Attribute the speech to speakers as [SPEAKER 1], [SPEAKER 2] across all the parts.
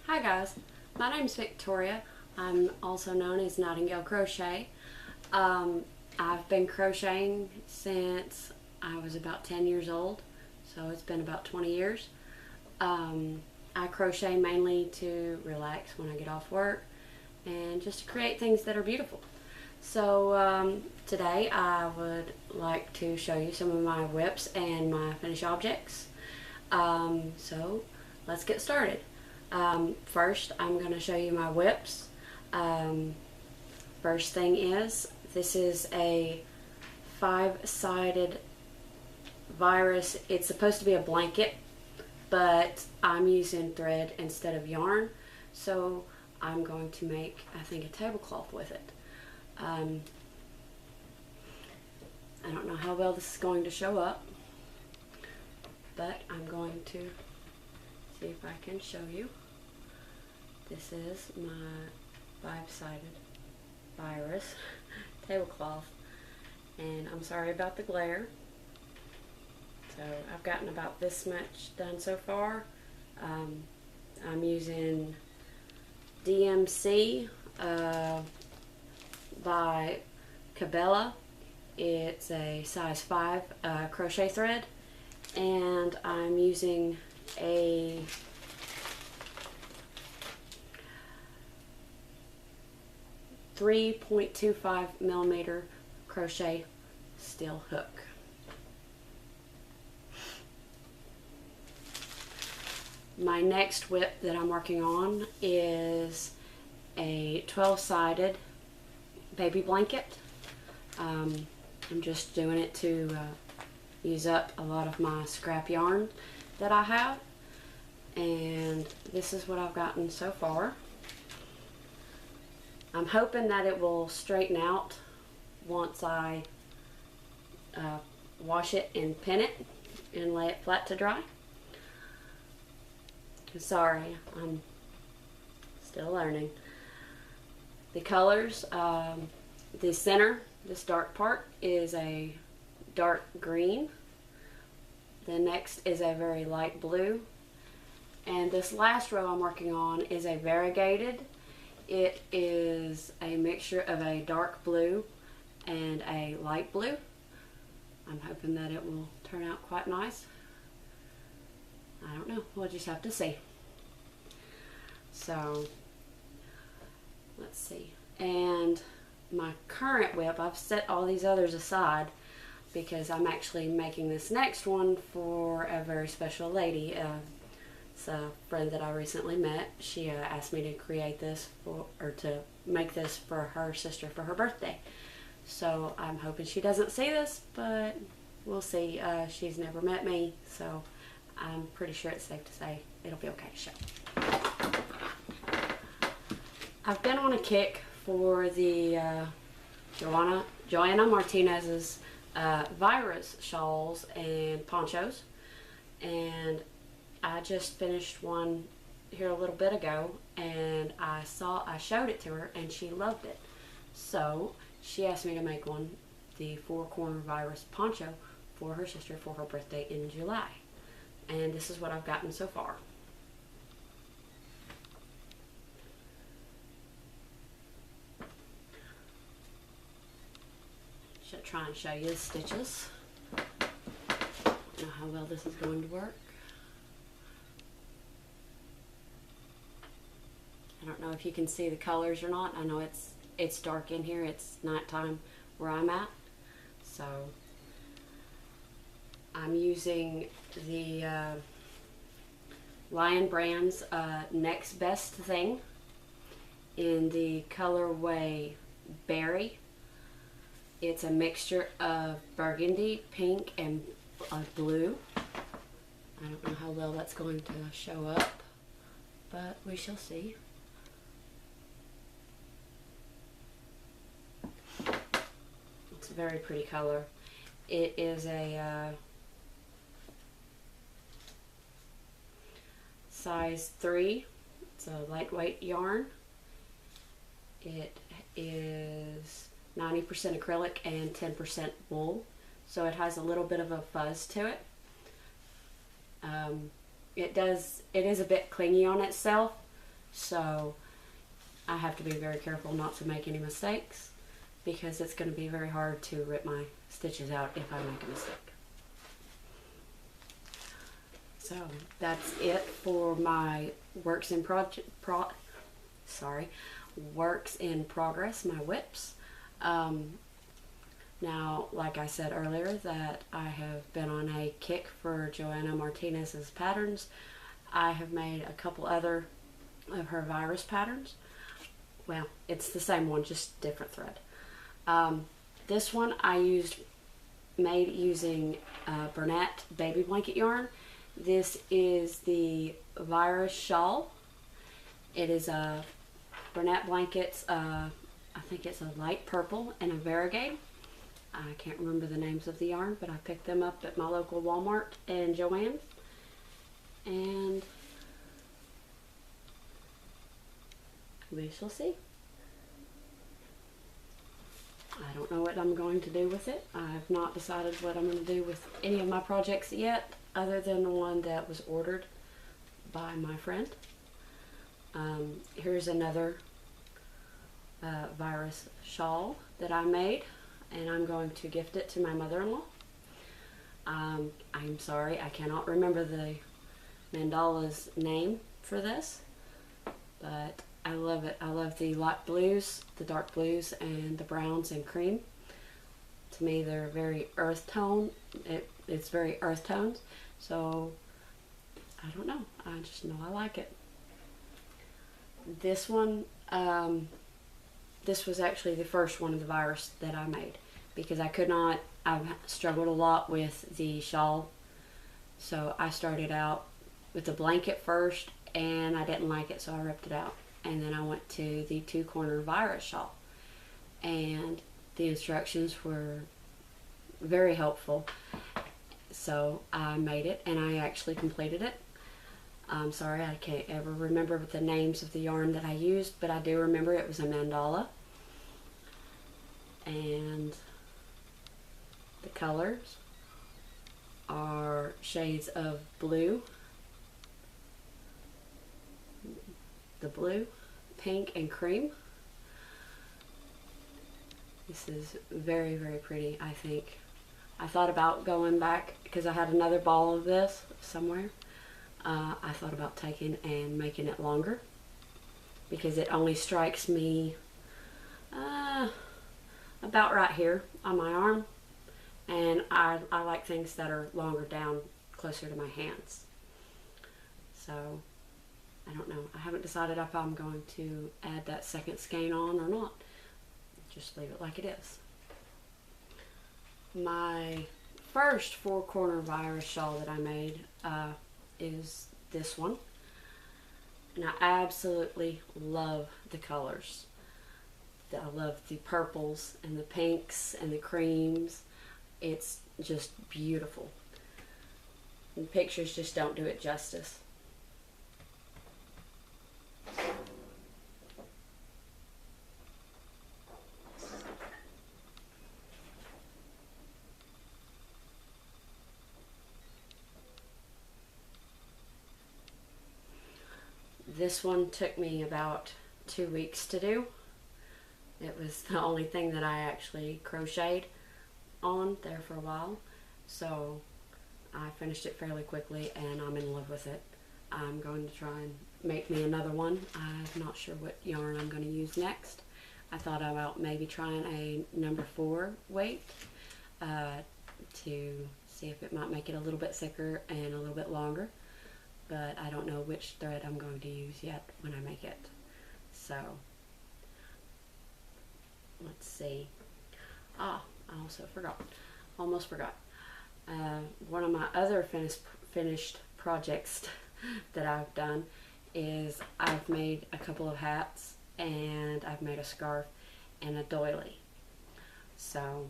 [SPEAKER 1] Hi guys, my name's Victoria. I'm also known as Nightingail Crochet. I've been crocheting since I was about 10 years old, so it's been about 20 years. I crochet mainly to relax when I get off work and just to create things that are beautiful. So today I would like to show you some of my whips and my finished objects. So let's get started. First I'm going to show you my whips. First thing is, this is a 5-sided virus. It's supposed to be a blanket, but I'm using thread instead of yarn, so I'm going to make, I think, a tablecloth with it. I don't know how well this is going to show up, but I'm going to see if I can show you. This is my 5-sided virus tablecloth, and I'm sorry about the glare. So I've gotten about this much done so far. I'm using DMC by Cabela. It's a size 5 crochet thread, and I'm using a .25mm crochet steel hook. My next whip that I'm working on is a 12-sided baby blanket. I'm just doing it to use up a lot of my scrap yarn that I have, and this is what I've gotten so far. I'm hoping that it will straighten out once I wash it and pin it and lay it flat to dry. Sorry, I'm still learning. The colors, the center, this dark part, is a dark green. The next is a very light blue. And this last row I'm working on is a variegated. It is a mixture of a dark blue and a light blue. I'm hoping that it will turn out quite nice. I don't know, we'll just have to see. So let's see. And my current whip, I've set all these others aside because I'm actually making this next one for a very special lady. It's a friend that I recently met. She asked me to create this to make this for her sister for her birthday. So I'm hoping she doesn't see this, but we'll see. She's never met me, so I'm pretty sure it's safe to say it'll be okay to show. I've been on a kick for the Joanna Martinez's virus shawls and ponchos, and I just finished one here a little bit ago, and I showed it to her and she loved it. So she asked me to make one, the 4-corner virus poncho, for her sister for her birthday in July. And this is what I've gotten so far. Should try and show you the stitches. I don't know how well this is going to work. I don't know if you can see the colors or not. I know it's dark in here. It's nighttime where I'm at. So I'm using the Lion Brand's Next Best Thing in the colorway Berry. It's a mixture of burgundy, pink, and blue. I don't know how well that's going to show up, but we shall see. It's a very pretty color. It is a size 3. It's a lightweight yarn. It is 90% acrylic and 10% wool, so it has a little bit of a fuzz to it. It is a bit clingy on itself, So I have to be very careful not to make any mistakes, because it's going to be very hard to rip my stitches out if I make a mistake. So that's it for my works in progress, my whips. Now, like I said earlier, that I have been on a kick for Joanna Martinez's patterns. I have made a couple other of her virus patterns. Well, it's the same one, just different thread. This one I made using Bernat baby blanket yarn. This is the virus shawl. It is a Bernat blankets. I think it's a light purple and a variegated. I can't remember the names of the yarn, but I picked them up at my local Walmart and Joann's. And we shall see. I don't know what I'm going to do with it. I've not decided what I'm going to do with any of my projects yet, other than the one that was ordered by my friend. Here's another virus shawl that I made, and I'm going to gift it to my mother-in-law. I'm sorry, I cannot remember the mandala's name for this, but I love it. I love the light blues, the dark blues, and the browns and cream. To me, they're very earth tone. It's very earth tones, so I don't know. I just know I like it. This one, this was actually the first one of the virus that I made, because I've struggled a lot with the shawl. So I started out with the blanket first, and I didn't like it, so I ripped it out. And then I went to the 2-corner virus shawl, and the instructions were very helpful. So I made it, and I actually completed it. I'm sorry, I can't ever remember the names of the yarn that I used, but I do remember it was a mandala. And the colors are shades of blue, the blue, pink, and cream. This is very, very pretty, I think. I thought about going back, because I had another ball of this somewhere. I thought about taking and making it longer, because it only strikes me about right here on my arm, and I like things that are longer down, closer to my hands. So I don't know. I haven't decided if I'm going to add that second skein on or not. Just leave it like it is. My first 4-corner virus shawl that I made is this one, and I absolutely love the colors. I love the purples and the pinks and the creams. It's just beautiful. And the pictures just don't do it justice. This one took me about 2 weeks to do. It was the only thing that I actually crocheted on there for a while, so I finished it fairly quickly, and I'm in love with it. I'm going to try and make me another one. I'm not sure what yarn I'm going to use next. I thought about maybe trying a number 4 weight to see if it might make it a little bit thicker and a little bit longer, but I don't know which thread I'm going to use yet when I make it. So let's see. I also forgot. Almost forgot. One of my other finished projects that I've done is I've made a couple of hats, and I've made a scarf and a doily. So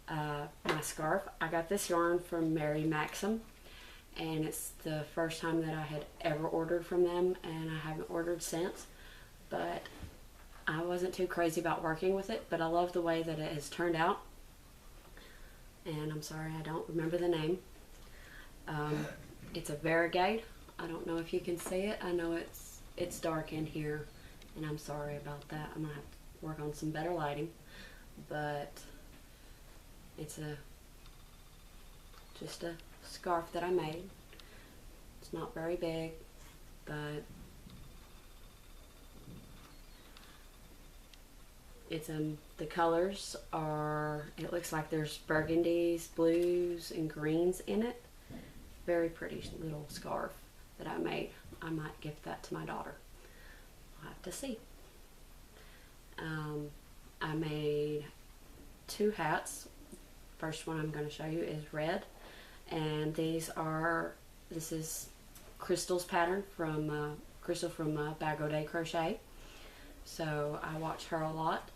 [SPEAKER 1] my scarf, I got this yarn from Mary Maxim, and it's the first time that I had ever ordered from them, and I haven't ordered since, but I wasn't too crazy about working with it, but I love the way that it has turned out. And I'm sorry, I don't remember the name. It's a variegated. I don't know if you can see it. I know it's it's dark in here, and I'm sorry about that. I'm gonna have to work on some better lighting, but it's just a scarf that I made. It's not very big, but it's the colors are, it looks like there's burgundies, blues, and greens in it. Very pretty little scarf that I made. I might gift that to my daughter. I'll have to see. I made 2 hats. First one I'm going to show you is red, and this is Crystal's pattern from Crystal from Bago Day Crochet. So I watch her a lot.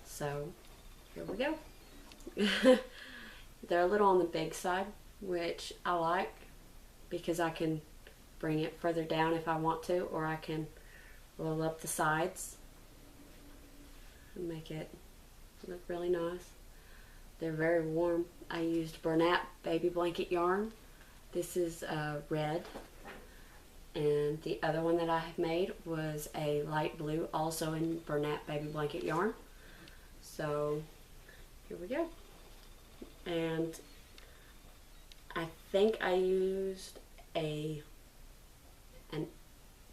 [SPEAKER 1] So here we go. They're a little on the big side, which I like because I can bring it further down if I want to, or I can roll up the sides and make it look really nice. They're very warm. I used Bernat baby blanket yarn. This is red, and the other one that I have made was a light blue, also in Bernat baby blanket yarn. So here we go. And I think I used an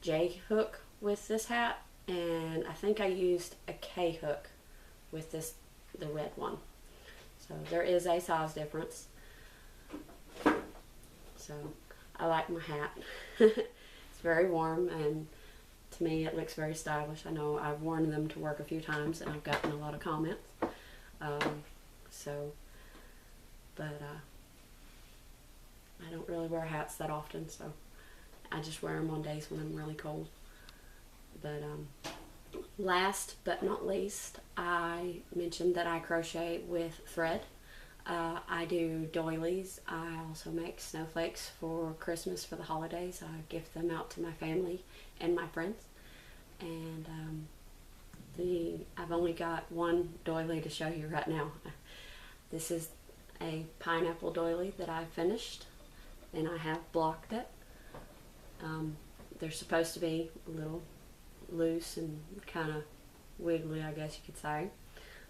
[SPEAKER 1] J hook with this hat, and I think I used a K hook with the red one. So there is a size difference. So I like my hat. It's very warm, and to me it looks very stylish. I know I've worn them to work a few times and I've gotten a lot of comments. But I don't really wear hats that often, so I just wear them on days when I'm really cold. But last but not least, I mentioned that I crochet with thread. I do doilies. I also make snowflakes for Christmas, for the holidays. I gift them out to my family and my friends. And I've only got one doily to show you right now. This is a pineapple doily that I finished, and I have blocked it. They're supposed to be a little loose and kind of wiggly, I guess you could say.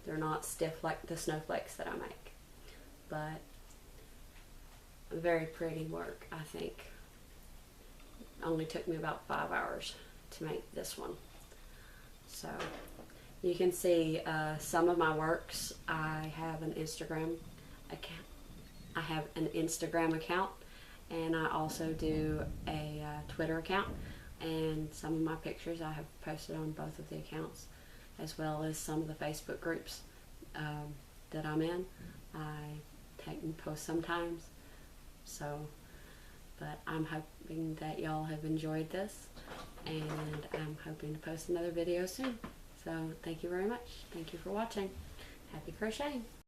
[SPEAKER 1] They're not stiff like the snowflakes that I make, but very pretty work, I think. It only took me about 5 hours to make this one. So you can see some of my works. I have an Instagram account. And I also do a Twitter account, and some of my pictures I have posted on both of the accounts, as well as some of the Facebook groups that I'm in. I take and post sometimes. So, but I'm hoping that y'all have enjoyed this, and I'm hoping to post another video soon. So thank you very much. Thank you for watching. Happy crocheting.